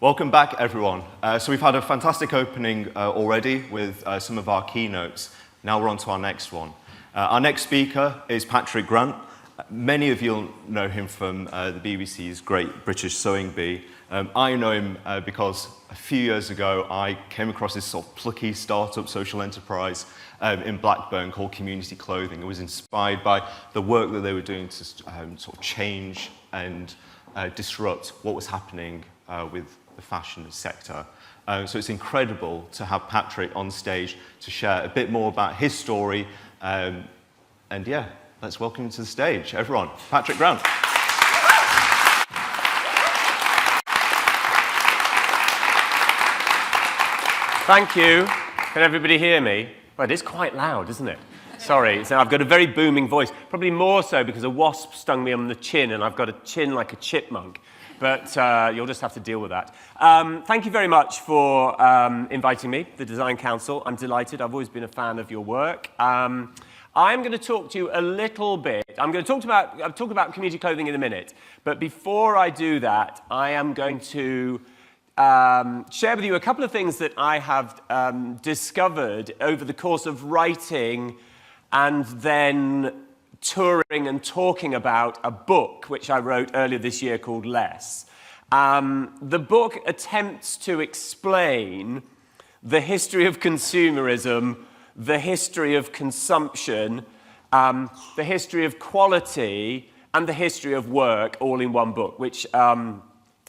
Welcome back, everyone. So we've had a fantastic opening already with some of our keynotes. Now we're on to our next one. Our next speaker is Patrick Grant. Many of you will know him from the BBC's Great British Sewing Bee. I know him because a few years ago I came across this sort of plucky startup social enterprise in Blackburn called Community Clothing. I was inspired by the work that they were doing to sort of change and disrupt what was happening with the fashion sector. So it's incredible to have Patrick on stage to share a bit more about his story. And yeah, let's welcome him to the stage, everyone. Patrick Grant. Thank you. Can everybody hear me? Well, it is quite loud, isn't it? Sorry, so I've got a very booming voice. Probably more so because a wasp stung me on the chin and I've got a chin like a chipmunk. But you'll just have to deal with that. Thank you very much for inviting me, the Design Council. I'm delighted. I've always been a fan of your work. I'm going to talk to you a little bit. I'll talk about community clothing in a minute. But before I do that, I am going to share with you a couple of things that I have discovered over the course of writing and then touring and talking about a book which I wrote earlier this year called Less. The book attempts to explain the history of consumerism, the history of consumption, the history of quality, and the history of work all in one book, which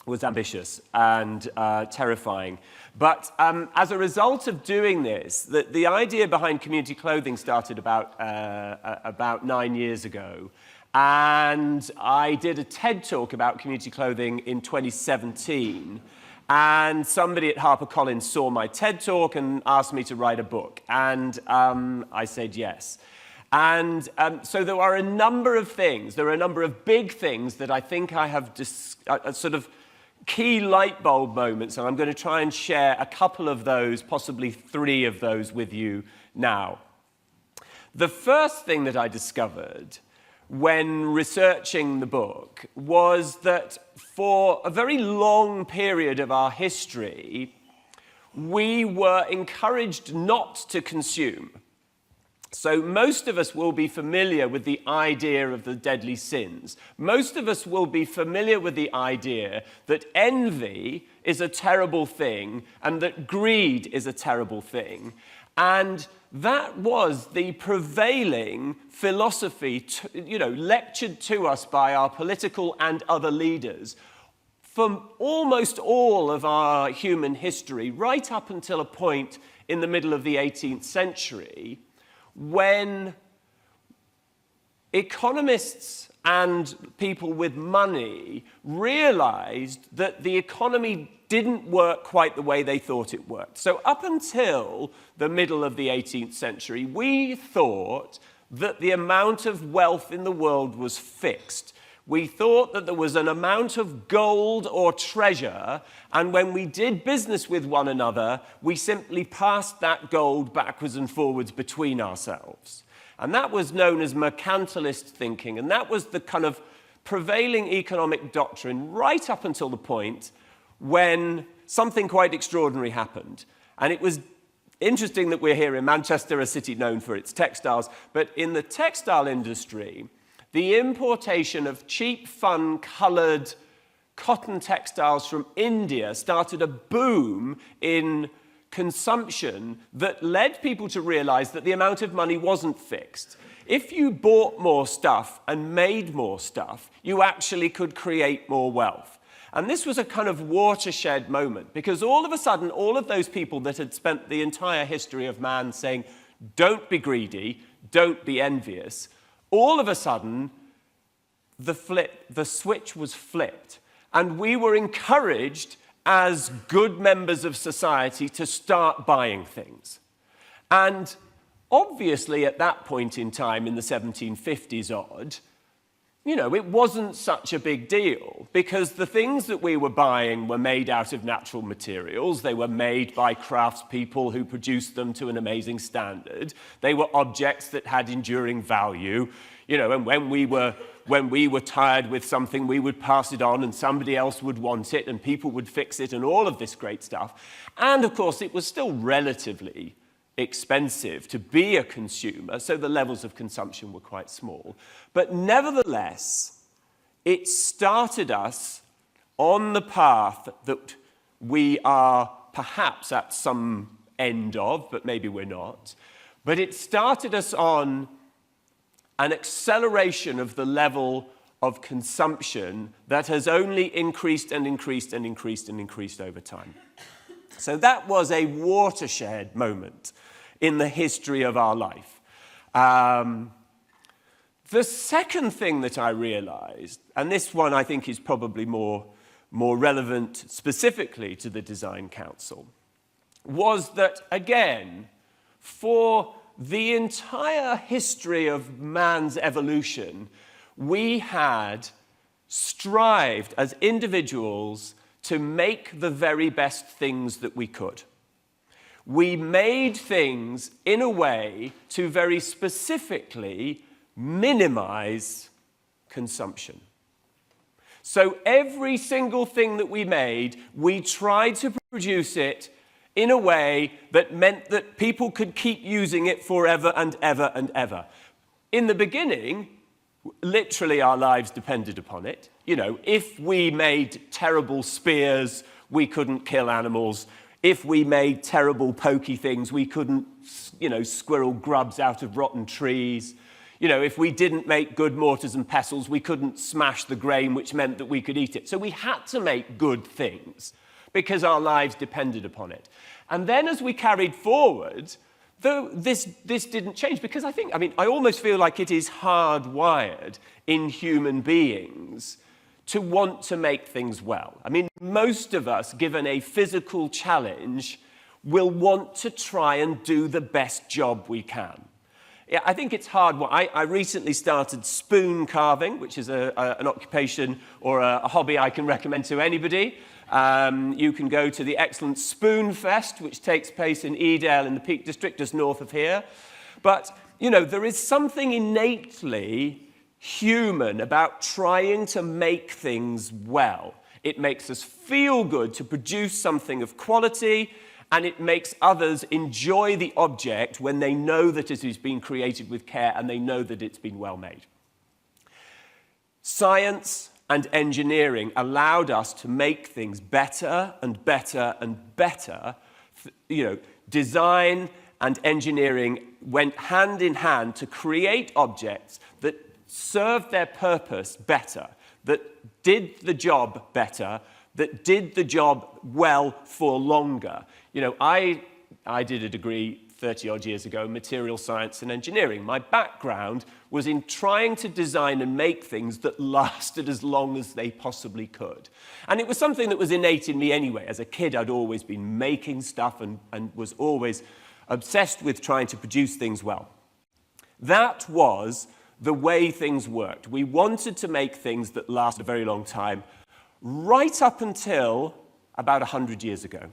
was ambitious and terrifying. But as a result of doing this, the idea behind community clothing started about 9 years ago. And I did a TED talk about community clothing in 2017. And somebody at HarperCollins saw my TED talk and asked me to write a book. And I said yes. And so there are a number of things, there are a number of big things that I think I have sort of key light bulb moments, and I'm going to try and share a couple of those, possibly 3 of those with you now. The first thing that I discovered when researching the book was that for a very long period of our history, we were encouraged not to consume. So most of us will be familiar with the idea of the deadly sins. Most of us will be familiar with the idea that envy is a terrible thing and that greed is a terrible thing. And that was the prevailing philosophy, lectured to us by our political and other leaders for almost all of our human history, right up until a point in the middle of the 18th century, when economists and people with money realized that the economy didn't work quite the way they thought it worked. So up until the middle of the 18th century, we thought that the amount of wealth in the world was fixed. We thought that there was an amount of gold or treasure, and when we did business with one another, we simply passed that gold backwards and forwards between ourselves. And that was known as mercantilist thinking, and that was the kind of prevailing economic doctrine right up until the point when something quite extraordinary happened. And it was interesting that we're here in Manchester, a city known for its textiles, but in the textile industry, the importation of cheap, fun-coloured cotton textiles from India started a boom in consumption that led people to realize that the amount of money wasn't fixed. If you bought more stuff and made more stuff, you actually could create more wealth. And this was a kind of watershed moment, because all of a sudden, all of those people that had spent the entire history of man saying, don't be greedy, don't be envious, all of a sudden, the switch was flipped. And we were encouraged as good members of society to start buying things. And obviously, at that point in time, in the 1750s odd, it wasn't such a big deal, because the things that we were buying were made out of natural materials. They were made by craftspeople who produced them to an amazing standard. They were objects that had enduring value. And when we were when we were tired with something, we would pass it on and somebody else would want it and people would fix it and all of this great stuff. And of course, it was still relatively expensive to be a consumer, so the levels of consumption were quite small. But nevertheless, it started us on the path that we are perhaps at some end of, but maybe we're not. But it started us on an acceleration of the level of consumption that has only increased and increased and increased and increased over time. So that was a watershed moment in the history of our life. The second thing that I realized, and this one I think is probably more relevant specifically to the Design Council, was that, again, for the entire history of man's evolution, we had strived as individuals to make the very best things that we could. We made things in a way to very specifically minimize consumption. So every single thing that we made, we tried to produce it in a way that meant that people could keep using it forever and ever and ever. In the beginning, literally our lives depended upon it. You know, if we made terrible spears, we couldn't kill animals. If we made terrible pokey things, we couldn't, squirrel grubs out of rotten trees. You know, if we didn't make good mortars and pestles, we couldn't smash the grain, which meant that we could eat it. So we had to make good things because our lives depended upon it. And then as we carried forward, though this didn't change, because I almost feel like it is hardwired in human beings to want to make things well. I mean, most of us, given a physical challenge, will want to try and do the best job we can. Yeah, I think it's hard. I recently started spoon carving, which is an occupation or a hobby I can recommend to anybody. You can go to the excellent Spoon Fest, which takes place in Edale in the Peak District, just north of here. But, there is something innately human about trying to make things well. It makes us feel good to produce something of quality, and it makes others enjoy the object when they know that it has been created with care and they know that it's been well made. Science and engineering allowed us to make things better and better and better. Design and engineering went hand in hand to create objects that served their purpose better, that did the job better, that did the job well for longer. I did a degree 30-odd years ago in material science and engineering. My background was in trying to design and make things that lasted as long as they possibly could. And it was something that was innate in me anyway. As a kid, I'd always been making stuff and was always obsessed with trying to produce things well. That was the way things worked. We wanted to make things that lasted a very long time, right up until about 100 years ago.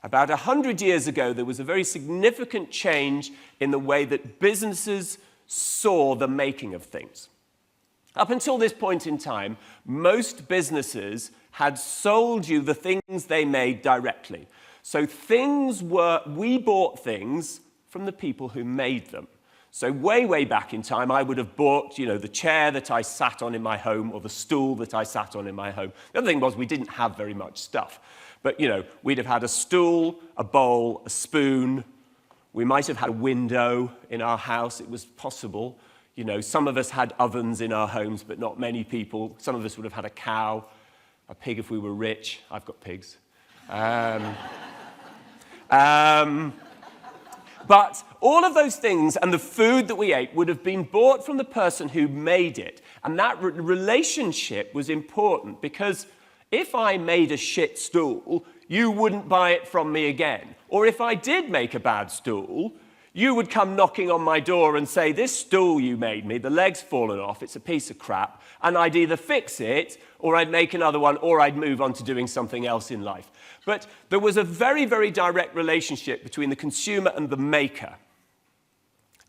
About 100 years ago, there was a very significant change in the way that businesses saw the making of things. Up until this point in time, most businesses had sold you the things they made directly. So we bought things from the people who made them. So way, way back in time, I would have bought, the chair that I sat on in my home or the stool that I sat on in my home. The other thing was we didn't have very much stuff. But, we'd have had a stool, a bowl, a spoon. We might have had a window in our house. It was possible. Some of us had ovens in our homes, but not many people. Some of us would have had a cow, a pig if we were rich. I've got pigs. But all of those things and the food that we ate would have been bought from the person who made it. And that relationship was important because if I made a shit stool, you wouldn't buy it from me again. Or if I did make a bad stool, you would come knocking on my door and say, this stool you made me, the leg's fallen off, it's a piece of crap, and I'd either fix it, or I'd make another one, or I'd move on to doing something else in life. But there was a very, very direct relationship between the consumer and the maker.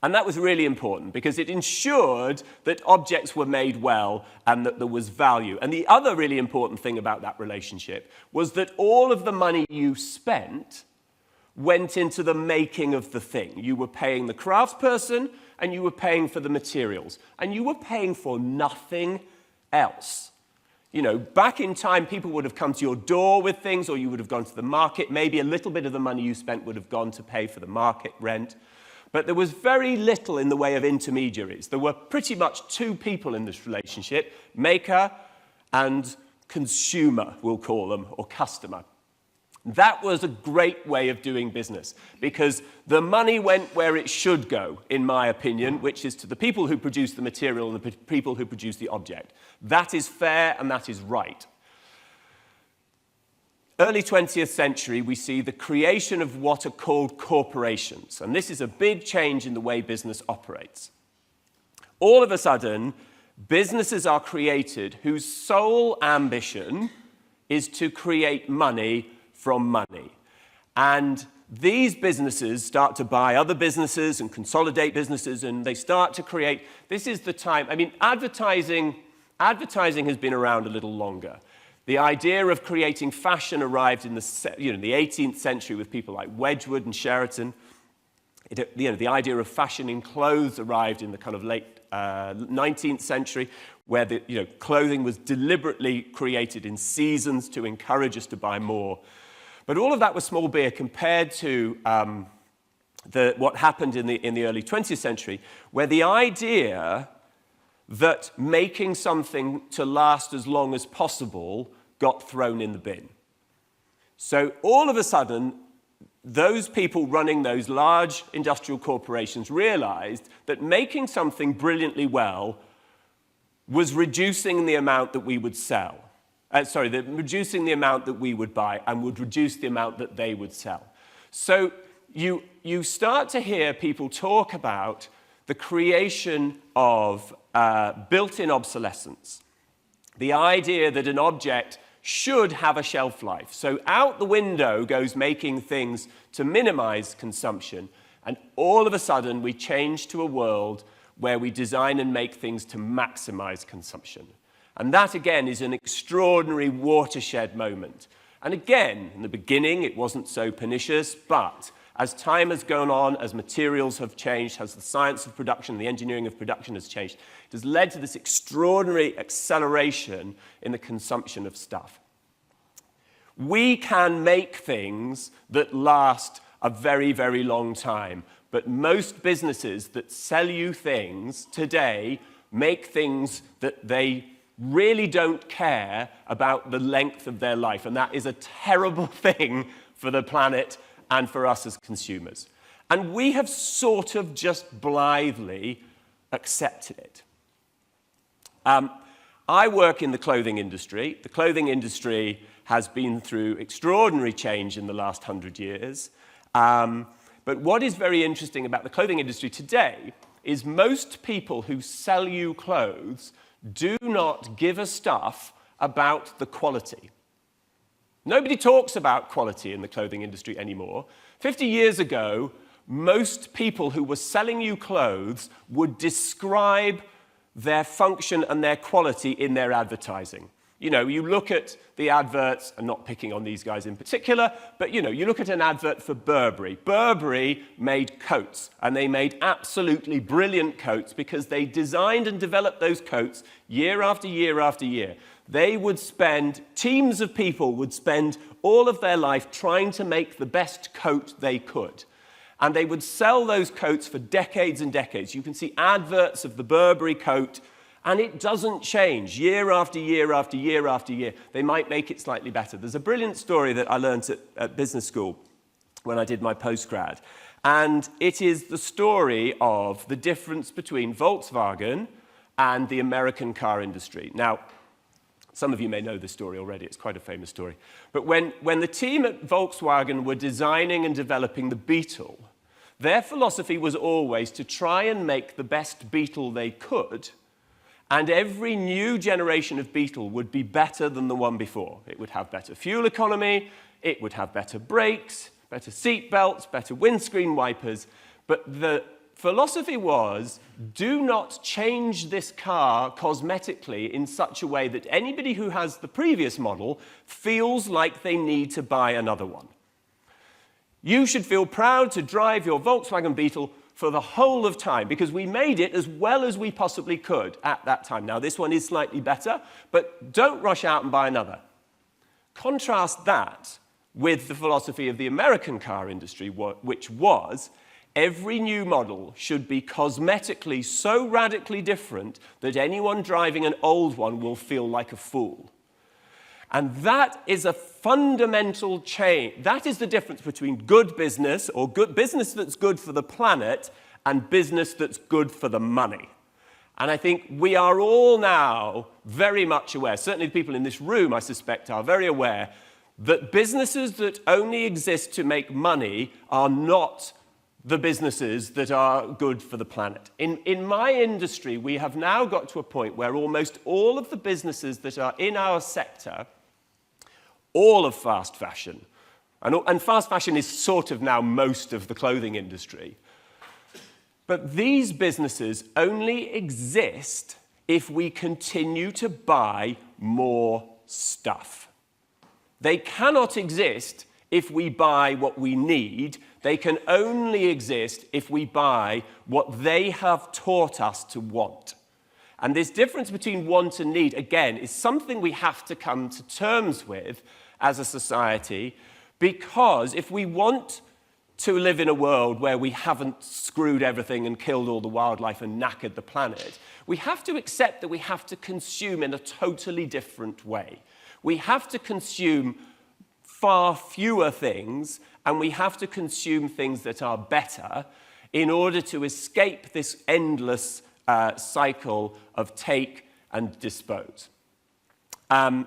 And that was really important because it ensured that objects were made well and that there was value. And the other really important thing about that relationship was that all of the money you spent went into the making of the thing. You were paying the craftsperson and you were paying for the materials. And you were paying for nothing else. You know, back in time, people would have come to your door with things, or you would have gone to the market. Maybe a little bit of the money you spent would have gone to pay for the market rent. But there was very little in the way of intermediaries. There were pretty much two people in this relationship, maker and consumer, we'll call them, or customer. That was a great way of doing business because the money went where it should go, in my opinion, which is to the people who produce the material and the people who produce the object. That is fair and that is right. Early 20th century, we see the creation of what are called corporations, and this is a big change in the way business operates. All of a sudden, businesses are created whose sole ambition is to create money from money. And these businesses start to buy other businesses and consolidate businesses, and they start to create, this is the time, I mean, advertising has been around a little longer. The idea of creating fashion arrived in the 18th century with people like Wedgwood and Sheraton. The idea of fashion in clothes arrived in the kind of late 19th century, where clothing was deliberately created in seasons to encourage us to buy more. But all of that was small beer compared to what happened in the early 20th century, where the idea that making something to last as long as possible got thrown in the bin. So all of a sudden, those people running those large industrial corporations realized that making something brilliantly well was reducing the amount that we would sell. Reducing the amount that we would buy and would reduce the amount that they would sell. So you start to hear people talk about the creation of built-in obsolescence, the idea that an object should have a shelf life. So out the window goes making things to minimize consumption, and all of a sudden we change to a world where we design and make things to maximize consumption. And that, again, is an extraordinary watershed moment. And again, in the beginning, it wasn't so pernicious, but as time has gone on, as materials have changed, as the science of production, the engineering of production has changed, it has led to this extraordinary acceleration in the consumption of stuff. We can make things that last a very, very long time, but most businesses that sell you things today make things that they really don't care about the length of their life, and that is a terrible thing for the planet and for us as consumers. And we have sort of just blithely accepted it. I work in the clothing industry. The clothing industry has been through extraordinary change in the last 100 years. But what is very interesting about the clothing industry today is most people who sell you clothes do not give a stuff about the quality. Nobody talks about quality in the clothing industry anymore. 50 years ago, most people who were selling you clothes would describe their function and their quality in their advertising. You know, you look at the adverts, I'm not picking on these guys in particular, but you look at an advert for Burberry. Burberry made coats, and they made absolutely brilliant coats because they designed and developed those coats year after year after year. Teams of people would spend all of their life trying to make the best coat they could. And they would sell those coats for decades and decades. You can see adverts of the Burberry coat, and it doesn't change year after year after year after year. They might make it slightly better. There's a brilliant story that I learned at business school when I did my postgrad. And it is the story of the difference between Volkswagen and the American car industry. Now, some of you may know this story already. It's quite a famous story. But when the team at Volkswagen were designing and developing the Beetle, their philosophy was always to try and make the best Beetle they could, and every new generation of Beetle would be better than the one before. It would have better fuel economy, it would have better brakes, better seat belts, better windscreen wipers, but the philosophy was, do not change this car cosmetically in such a way that anybody who has the previous model feels like they need to buy another one. You should feel proud to drive your Volkswagen Beetle for the whole of time, because we made it as well as we possibly could at that time. Now, this one is slightly better, but don't rush out and buy another. Contrast that with the philosophy of the American car industry, which was, every new model should be cosmetically so radically different that anyone driving an old one will feel like a fool. And that is a fundamental change. That is the difference between good business, or good business that's good for the planet, and business that's good for the money. And I think we are all now very much aware, certainly the people in this room, I suspect, are very aware, that businesses that only exist to make money are not the businesses that are good for the planet. In my industry, we have now got to a point where almost all of the businesses that are in our sector, all of fast fashion, and fast fashion is sort of now most of the clothing industry, but these businesses only exist if we continue to buy more stuff. They cannot exist if we buy what we need. They can only exist if we buy what they have taught us to want. And this difference between want and need, again, is something we have to come to terms with as a society, because if we want to live in a world where we haven't screwed everything and killed all the wildlife and knackered the planet, we have to accept that we have to consume in a totally different way. We have to consume far fewer things, and we have to consume things that are better in order to escape this endless cycle of take and dispose. One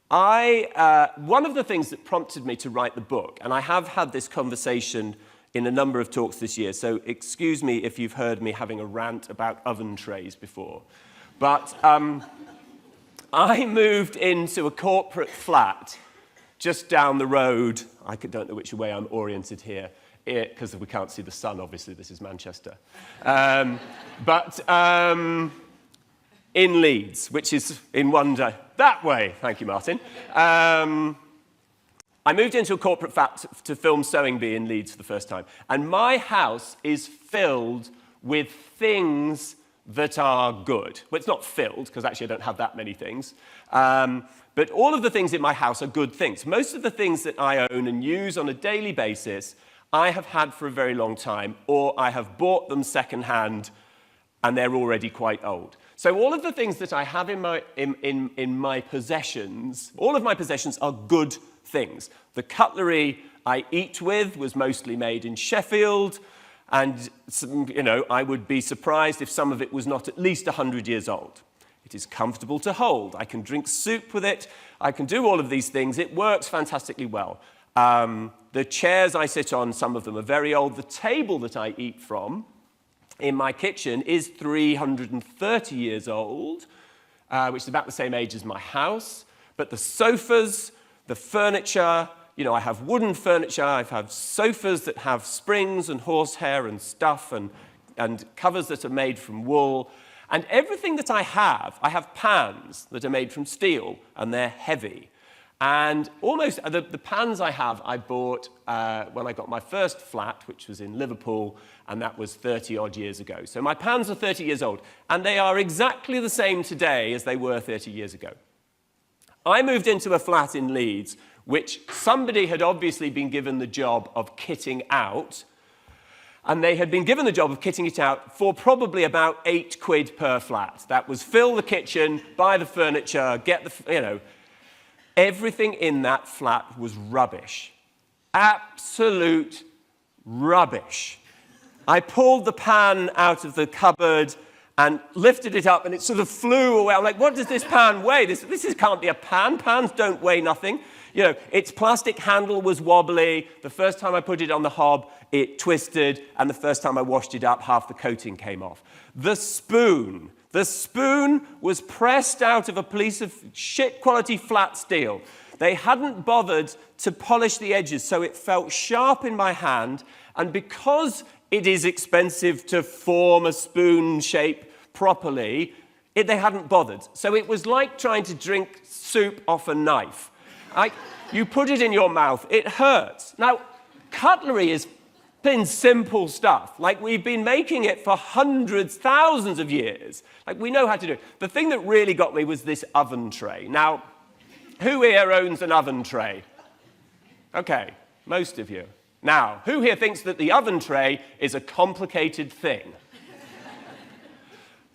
of the things that prompted me to write the book, and I have had this conversation in a number of talks this year, so excuse me if you've heard me having a rant about oven trays before, but I moved into a corporate flat just down the road. I don't know which way I'm oriented here, because we can't see the sun, obviously, this is Manchester. In Leeds, which is in one day. That way, thank you, Martin. I moved into a corporate flat to film Sewing Bee in Leeds for the first time. And my house is filled with things that are good. Well, it's not filled, because actually I don't have that many things. But all of the things in my house are good things. Most of the things that I own and use on a daily basis, I have had for a very long time, or I have bought them secondhand, and they're already quite old. So all of the things that I have in my possessions, all of my possessions are good things. The cutlery I eat with was mostly made in Sheffield, and I would be surprised if some of it was not at least 100 years old. It is comfortable to hold. I can drink soup with it. I can do all of these things. It works fantastically well. The chairs I sit on, some of them are very old. The table that I eat from in my kitchen is 330 years old, which is about the same age as my house. But the sofas, the furniture, I have wooden furniture, I have sofas that have springs and horsehair and stuff and covers that are made from wool. And everything that I have pans that are made from steel, and they're heavy. And almost the pans I bought when I got my first flat, which was in Liverpool, and that was 30-odd years ago. So my pans are 30 years old, and they are exactly the same today as they were 30 years ago. I moved into a flat in Leeds, which somebody had obviously been given the job of kitting out, and they had been given the job of kitting it out for probably about £8 per flat. That was fill the kitchen, buy the furniture, get the, Everything in that flat was rubbish. Absolute rubbish. I pulled the pan out of the cupboard and lifted it up, and it sort of flew away. I'm like, what does this pan weigh? This can't be a pan. Pans don't weigh nothing. Its plastic handle was wobbly. The first time I put it on the hob, it twisted, and the first time I washed it up, half the coating came off. The spoon was pressed out of a piece of shit-quality flat steel. They hadn't bothered to polish the edges, so it felt sharp in my hand, and because it is expensive to form a spoon shape properly, they hadn't bothered. So it was like trying to drink soup off a knife. You put it in your mouth, it hurts. Now, cutlery is been simple stuff. Like, we've been making it for hundreds, thousands of years. Like, we know how to do it. The thing that really got me was this oven tray. Now, who here owns an oven tray? Okay, most of you. Now, who here thinks that the oven tray is a complicated thing?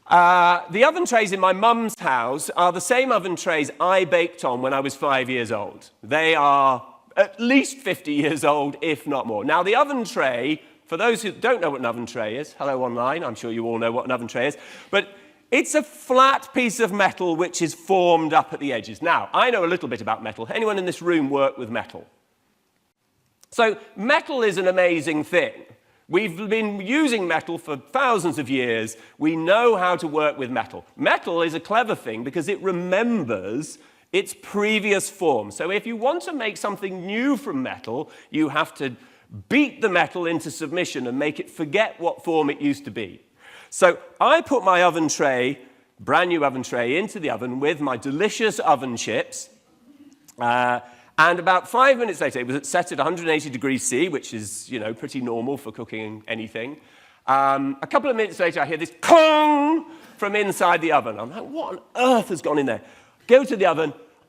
The oven trays in my mum's house are the same oven trays I baked on when I was 5 years old. They are at least 50 years old, if not more. Now, the oven tray, for those who don't know what an oven tray is, hello online, I'm sure you all know what an oven tray is, but it's a flat piece of metal which is formed up at the edges. Now, I know a little bit about metal. Anyone in this room work with metal? So, metal is an amazing thing. We've been using metal for thousands of years. We know how to work with metal. Metal is a clever thing because it remembers its previous form. So if you want to make something new from metal, you have to beat the metal into submission and make it forget what form it used to be. So I put my oven tray, brand new oven tray, into the oven with my delicious oven chips. And about 5 minutes later, it was set at 180 degrees C, which is, pretty normal for cooking anything. A couple of minutes later, I hear this clong from inside the oven. I'm like, what on earth has gone in there? Go to the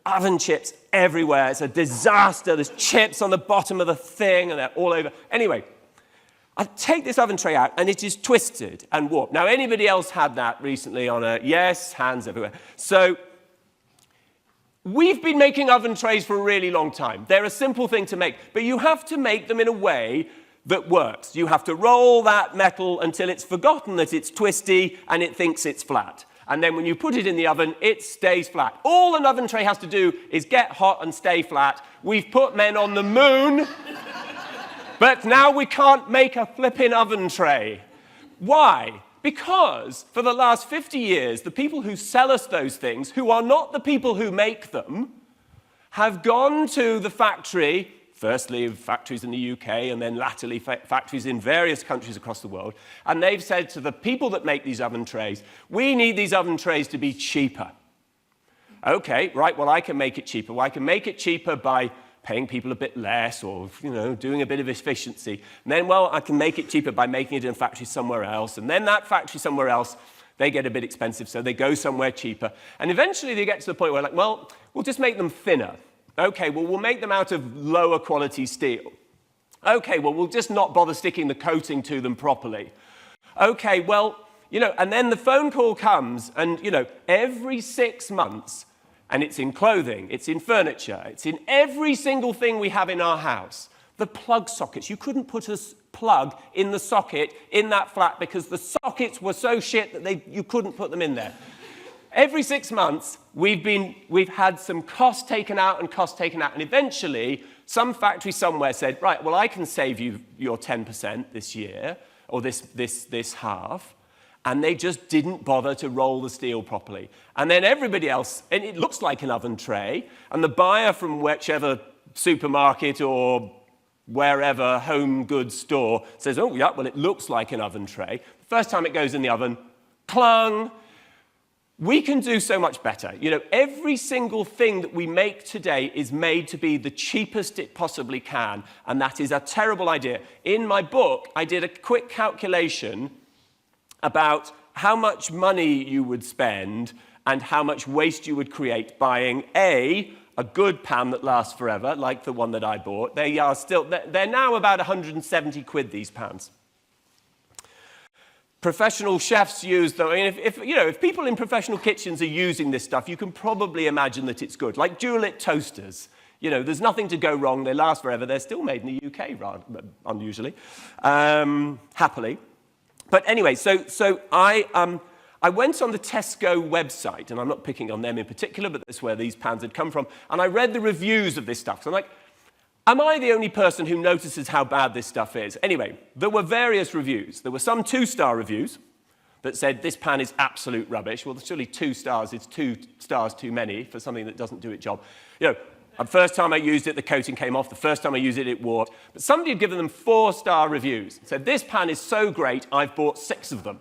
oven chips everywhere. It's a disaster. There's chips on the bottom of the thing, and they're all over. Anyway, I take this oven tray out, and it is twisted and warped. Now, anybody else had that recently on a... Yes, hands everywhere. So we've been making oven trays for a really long time. They're a simple thing to make, but you have to make them in a way that works. You have to roll that metal until it's forgotten that it's twisty and it thinks it's flat. And then when you put it in the oven, it stays flat. All an oven tray has to do is get hot and stay flat. We've put men on the moon, but now we can't make a flipping oven tray. Why? Because for the last 50 years, the people who sell us those things, who are not the people who make them, have gone to the factory, firstly factories in the UK, and then latterly factories in various countries across the world, and they've said to the people that make these oven trays, we need these oven trays to be cheaper. Okay, right, well, I can make it cheaper. Well, I can make it cheaper by paying people a bit less or, doing a bit of efficiency. And then, well, I can make it cheaper by making it in a factory somewhere else. And then that factory somewhere else, they get a bit expensive, so they go somewhere cheaper. And eventually they get to the point where, well, we'll just make them thinner. Okay, well, we'll make them out of lower quality steel. Okay, well, we'll just not bother sticking the coating to them properly. Okay, well, and then the phone call comes, and, every 6 months, and it's in clothing, it's in furniture, it's in every single thing we have in our house. The plug sockets. You couldn't put a plug in the socket in that flat because the sockets were so shit that you couldn't put them in there. Every 6 months, we've had some cost taken out, and eventually, some factory somewhere said, right, well, I can save you your 10% this year, or this half, and they just didn't bother to roll the steel properly. And then everybody else, and it looks like an oven tray, and the buyer from whichever supermarket or wherever home goods store says, oh, yeah, well, it looks like an oven tray. The first time it goes in the oven, clung. We can do so much better. Every single thing that we make today is made to be the cheapest it possibly can, and that is a terrible idea. In my book, I did a quick calculation about how much money you would spend and how much waste you would create buying a good pan that lasts forever, like the one that I bought. They're now about 170 quid, these pans. Professional chefs use them. I mean, if people in professional kitchens are using this stuff, you can probably imagine that it's good. Like Dualit toasters. There's nothing to go wrong. They last forever. They're still made in the UK, rather unusually, happily. But anyway, so I went on the Tesco website, and I'm not picking on them in particular, but that's where these pans had come from, and I read the reviews of this stuff. So I'm like, am I the only person who notices how bad this stuff is? Anyway, there were various reviews. There were some 2-star reviews that said this pan is absolute rubbish. Well, surely 2 stars is 2 stars too many for something that doesn't do its job. The first time I used it, the coating came off. The first time I used it, it wore. But somebody had given them 4-star reviews. Said, this pan is so great, I've bought 6 of them.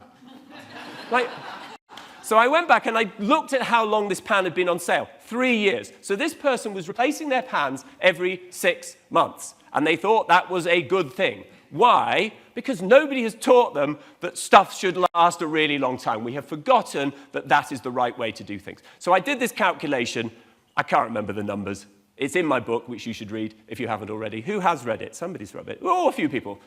So I went back and I looked at how long this pan had been on sale. 3 years. So this person was replacing their pans every 6 months. And they thought that was a good thing. Why? Because nobody has taught them that stuff should last a really long time. We have forgotten that that is the right way to do things. So I did this calculation. I can't remember the numbers. It's in my book, which you should read if you haven't already. Who has read it? Somebody's read it. Oh, a few people.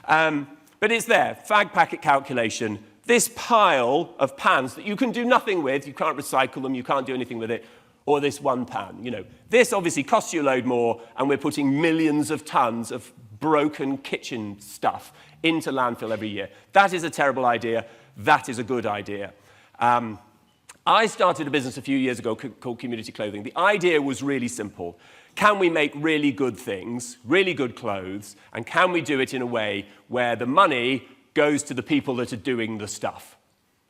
But it's there, fag packet calculation. This pile of pans that you can do nothing with, you can't recycle them, you can't do anything with it, or this one pan. You know, this obviously costs you a load more, and we're putting millions of tons of broken kitchen stuff into landfill every year. That is a terrible idea. That is a good idea. I started a business a few years ago called Community Clothing. The idea was really simple. Can we make really good things, really good clothes, and can we do it in a way where the money goes to the people that are doing the stuff?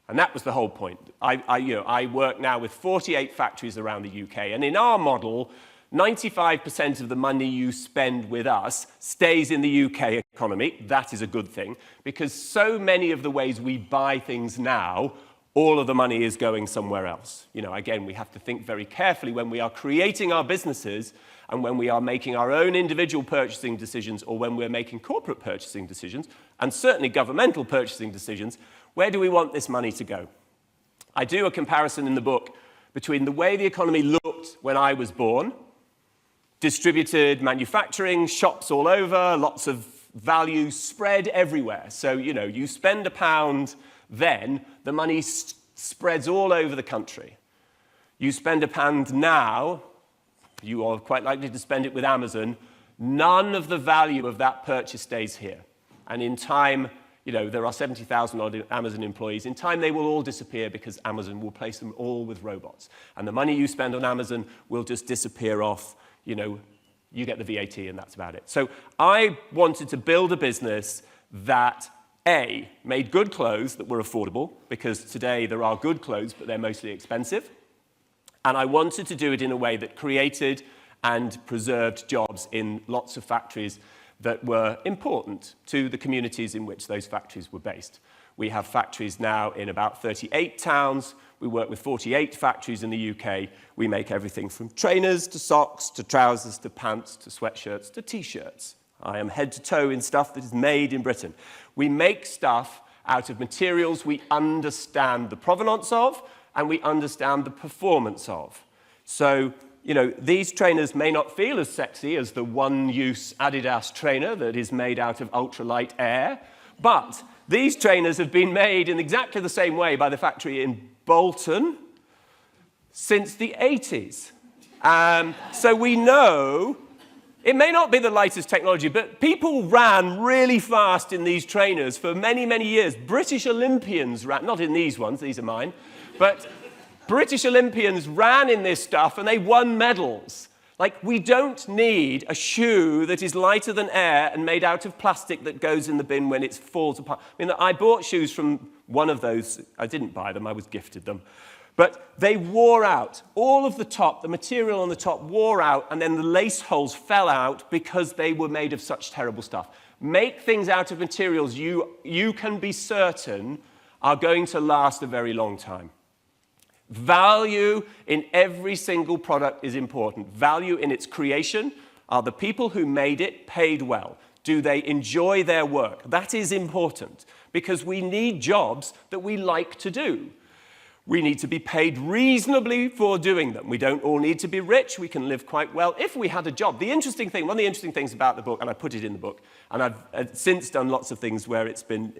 And that was the whole point. I work now with 48 factories around the UK, and in our model, 95% of the money you spend with us stays in the UK economy. That is a good thing, because so many of the ways we buy things now, all of the money is going somewhere else. You know, again, we have to think very carefully when we are creating our businesses and when we are making our own individual purchasing decisions or when we're making corporate purchasing decisions, and certainly governmental purchasing decisions, where do we want this money to go? I do a comparison in the book between the way the economy looked when I was born, distributed manufacturing, shops all over, lots of value spread everywhere. So, you know, you spend £1 then, the money spreads all over the country. You spend £1 now, you are quite likely to spend it with Amazon, none of the value of that purchase stays here. And in time, you know, there are 70,000 odd Amazon employees. In time, they will all disappear because Amazon will place them all with robots. And the money you spend on Amazon will just disappear off. You know, you get the VAT and that's about it. So I wanted to build a business that, A, made good clothes that were affordable, because today there are good clothes, but they're mostly expensive. And I wanted to do it in a way that created and preserved jobs in lots of factories that were important to the communities in which those factories were based. We have factories now in about 38 towns. We work with 48 factories in the UK. We make everything from trainers to socks to trousers to pants to sweatshirts to T-shirts. I am head to toe in stuff that is made in Britain. We make stuff out of materials we understand the provenance of and we understand the performance of. So, you know, these trainers may not feel as sexy as the one-use Adidas trainer that is made out of ultralight air, but these trainers have been made in exactly the same way by the factory in Bolton since the 80s. So we know it may not be the latest technology, but people ran really fast in these trainers for many, many years. British Olympians ran, not in these ones, these are mine, but British Olympians ran in this stuff and they won medals. Like, we don't need a shoe that is lighter than air and made out of plastic that goes in the bin when it falls apart. I mean, I bought shoes from one of those. I didn't buy them, I was gifted them. But they wore out. All of the top, the material on the top wore out, and then the lace holes fell out because they were made of such terrible stuff. Make things out of materials you can be certain are going to last a very long time. Value in every single product is important. Value in its creation. Are the people who made it paid well? Do they enjoy their work? That is important, because we need jobs that we like to do. We need to be paid reasonably for doing them. We don't all need to be rich. We can live quite well if we had a job. The interesting thing, one of the interesting things about the book, and I put it in the book, and I've since done lots of things where it's been,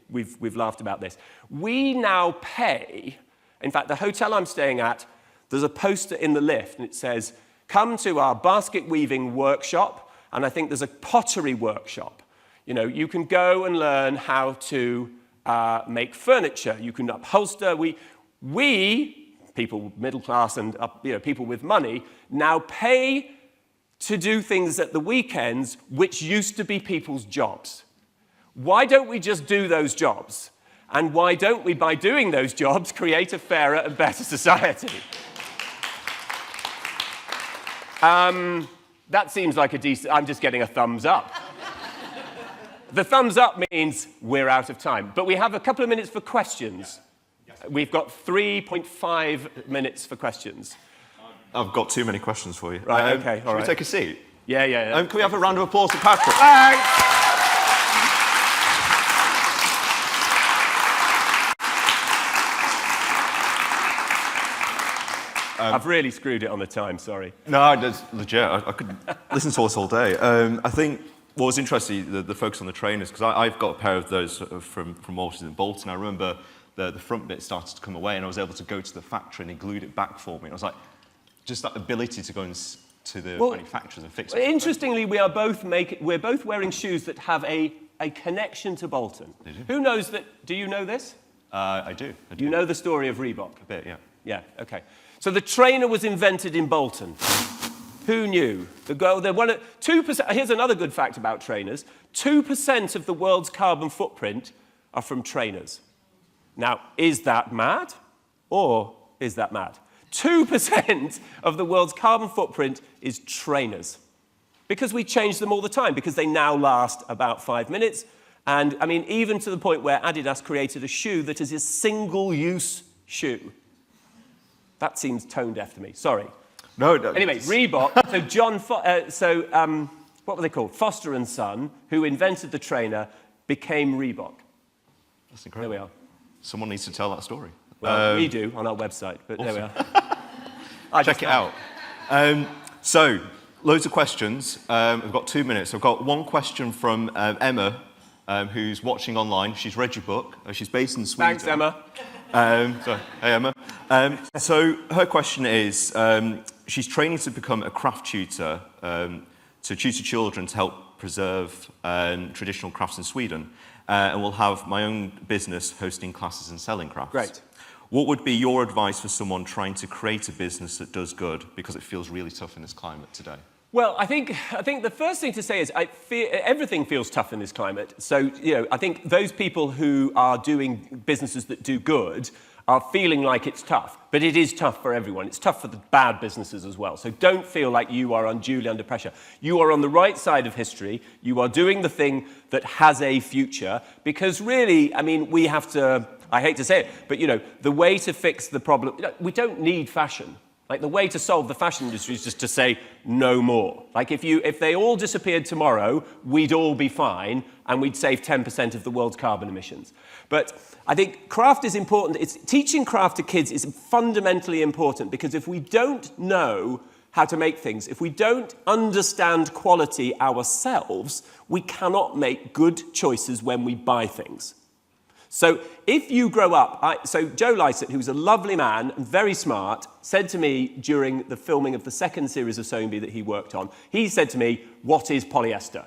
we've laughed about this. We now pay, in fact, the hotel I'm staying at, there's a poster in the lift, and it says, come to our basket weaving workshop, and I think there's a pottery workshop. You know, you can go and learn how to make furniture. You can upholster. We, people middle class and people with money, now pay to do things at the weekends which used to be people's jobs. Why don't we just do those jobs? And why don't we, by doing those jobs, create a fairer and better society? That seems like a decent... I'm just getting a thumbs up. The thumbs up means we're out of time. But we have a couple of minutes for questions. We've got 3.5 minutes for questions. I've got too many questions for you. Right, okay, all right. Should we take a seat? Yeah. Can we have a round of applause for Patrick? Thanks. I've really screwed it on the time, sorry. No, that's legit. I could listen to us all day. I think what was interesting, the focus on the trainers, because I've got a pair of those from Walters in Bolton. I remember the front bit started to come away, and I was able to go to the factory, and they glued it back for me. And I was like, just that ability to go to the manufacturers and fix it. Interestingly, we're both wearing shoes that have a connection to Bolton. They do. Who knows that? Do you know this? I do. You know the story of Reebok? A bit, yeah. Yeah, okay. So the trainer was invented in Bolton. Who knew? 2%, here's another good fact about trainers. 2% of the world's carbon footprint are from trainers. Now, is that mad? Or is that mad? 2% of the world's carbon footprint is trainers. Because we change them all the time, because they now last about 5 minutes. And, I mean, even to the point where Adidas created a shoe that is a single-use shoe. That seems tone deaf to me. Sorry. No. Anyway, Reebok. What were they called? Foster and Son, who invented the trainer, became Reebok. That's incredible. There we are. Someone needs to tell that story. Well, we do on our website, but awesome. there we are. Check it out. So, loads of questions. We've got 2 minutes. I've got one question from Emma, who's watching online. She's read your book. She's based in Sweden. Thanks, Emma. Hey, Emma. So her question is, she's training to become a craft tutor, to tutor children to help preserve traditional crafts in Sweden, and will have my own business hosting classes and selling crafts. Great. What would be your advice for someone trying to create a business that does good, because it feels really tough in this climate today? Well, I think the first thing to say is everything feels tough in this climate. So, I think those people who are doing businesses that do good are feeling like it's tough. But it is tough for everyone. It's tough for the bad businesses as well. So don't feel like you are unduly under pressure. You are on the right side of history. You are doing the thing that has a future. Because really, I mean, we have to, I hate to say it, but, the way to fix the problem, we don't need fashion. Like, the way to solve the fashion industry is just to say no more. Like, if they all disappeared tomorrow, we'd all be fine, and we'd save 10% of the world's carbon emissions. But I think craft is important. Teaching craft to kids is fundamentally important, because if we don't know how to make things, if we don't understand quality ourselves, we cannot make good choices when we buy things. So if you grow up, so Joe Lycett, who's a lovely man and very smart, said to me during the filming of the second series of Soamby that he worked on, he said to me, "What is polyester?"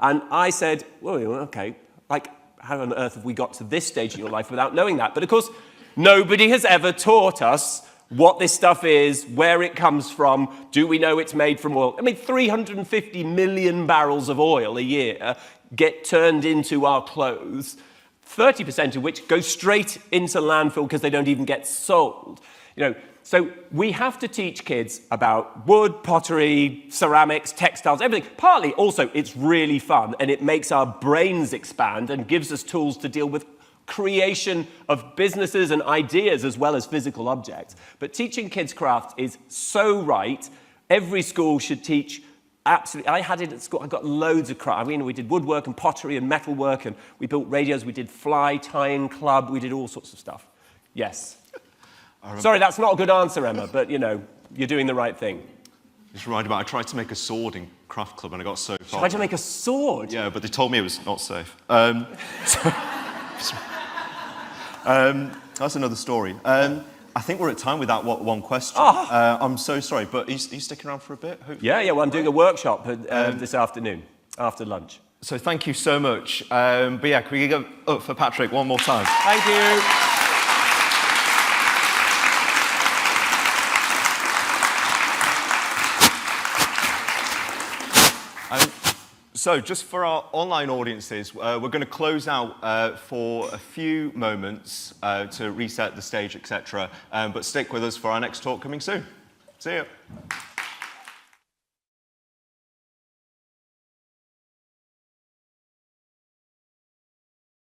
And I said, well, okay, like, how on earth have we got to this stage in your life without knowing that? But of course, nobody has ever taught us what this stuff is, where it comes from, do we know it's made from oil? I mean, 350 million barrels of oil a year get turned into our clothes, 30% of which go straight into landfill because they don't even get sold. So we have to teach kids about wood, pottery, ceramics, textiles, everything. Partly also it's really fun and it makes our brains expand and gives us tools to deal with creation of businesses and ideas as well as physical objects. But teaching kids craft is so right. Every school should teach. Absolutely. I had it at school. I got loads of craft. I mean, we did woodwork and pottery and metalwork, and we built radios. We did fly tying club. We did all sorts of stuff. Yes. Sorry, that's not a good answer, Emma, but, you're doing the right thing. Just reminded me, I tried to make a sword in craft club, and I got so far. Tried to make a sword? Yeah, but they told me it was not safe. That's another story. I think we're at time with that one question. I'm so sorry, but are you sticking around for a bit? Yeah, well, I'm doing a workshop this afternoon, after lunch. So thank you so much. But yeah, can we go up for Patrick one more time? Thank you. So just for our online audiences, we're going to close out for a few moments to reset the stage, etc. But stick with us for our next talk coming soon. See you.